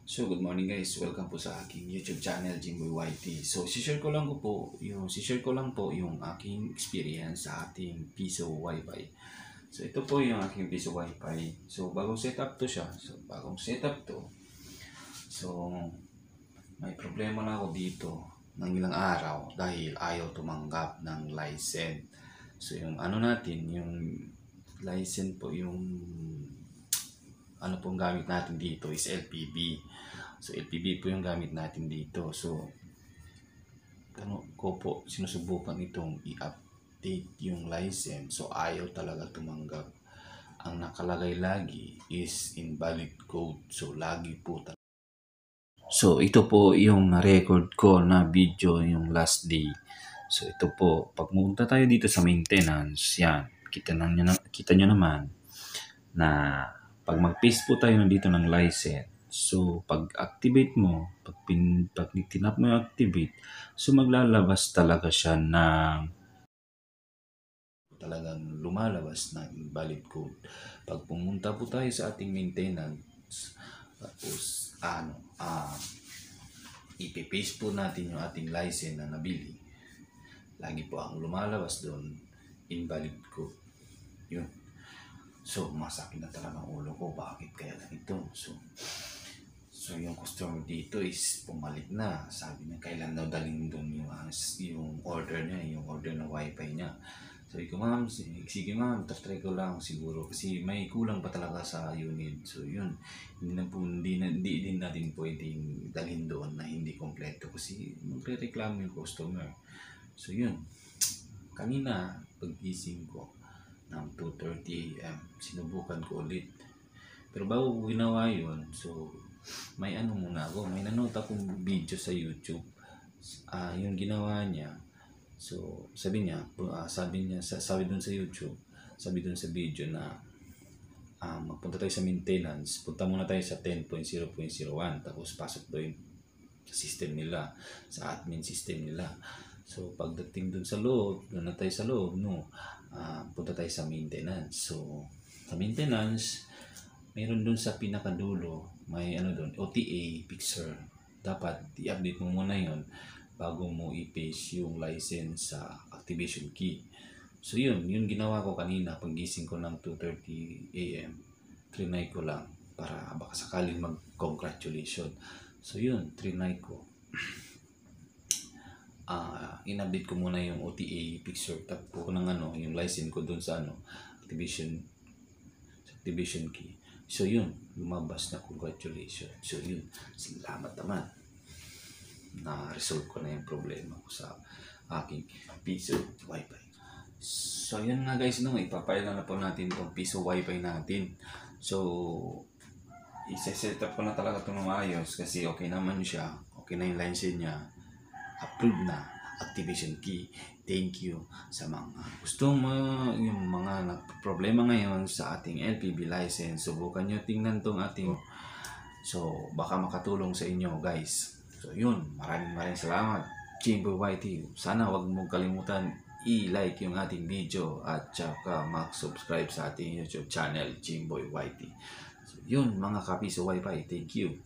So, good morning guys. Welcome po sa aking YouTube channel, Jimboy YT. So, share ko lang po yung aking experience sa ating Piso Wi-Fi. So, ito po yung aking Piso Wi-Fi. So, bagong setup to siya. So, may problema na ako dito ng ilang araw dahil ayaw tumanggap ng license. So, yung license po, yung pong gamit natin dito is LPB. So LPB po yung gamit natin dito. So sinusubukan itong i-update yung license. So ayaw talaga tumanggap. Ang nakalagay lagi is invalid code. So lagi po talaga. So ito po yung record ko na video yung last day. So ito po, pag pumunta tayo dito sa maintenance, yan, kita nyo naman na pag mag-paste po tayo nandito ng license, so pag-activate mo, pag tinap mo yung activate, so maglalabas talaga siya ng talagang lumalabas na invalid code. Pag pumunta po tayo sa ating maintenance, tapos ipipaste po natin yung ating license na nabili, lagi po ang lumalabas doon, invalid code. Yun. So, masakit na talaga ang ulo ko. Bakit kaya ganito? So yung customer dito is pumalit na. Sabi niya, kailan daw daling doon yung order niya, yung order na wifi niya. Sabi ko, ma'am, sige ma'am, try ko lang siguro. Kasi may kulang pa talaga sa unit. So yun, hindi din natin pwedeng dalhin doon na hindi kompleto. Kasi magre-reklamo yung customer. So yun, kanina, pag-gising ko, ng 2:30 AM. Sinubukan ko ulit. Pero bago ko ginawa yun, so may nanood akong video sa YouTube. Yung ginawa niya, so sabi dun sa YouTube, sabi dun sa video na magpunta tayo sa maintenance, punta muna tayo sa 10.0.01, tapos pasok doon sa system nila, sa admin system nila. So pagdating dun sa loob, doon na tayo sa loob, punta tayo sa maintenance. So sa maintenance, mayroon dun sa pinakadulo, may doon, OTA picture. Dapat i-update mo muna yon bago mo i-paste yung license sa activation key. So yun ginawa ko kanina paggising ko ng 2:30 AM. Trinay ko lang para baka sakaling mag-congratulation. So yun, trinay ko. In-update ko muna yung OTA picture, tap ko ng yung license ko dun sa activation key. So yun, lumabas na congratulations. So yun, salamat naman na resolve ko na yung problema ko sa aking Piso Wi-Fi. So yun nga guys, ipapile na po natin itong Piso Wi-Fi natin. So i-set up ko na talaga ito ng maayos kasi okay naman siya, okay na yung license niya, approved na, activation key. Thank you sa mga yung mga problema ngayon sa ating LPB license. Subukan nyo tingnan tong ating, so baka makatulong sa inyo guys. So yun, maraming salamat, Jimboy YT. Sana wag mong kalimutan i-like yung ating video at saka mag-subscribe sa ating YouTube channel, Jimboy YT. So yun mga kapiso Wi-Fi, thank you.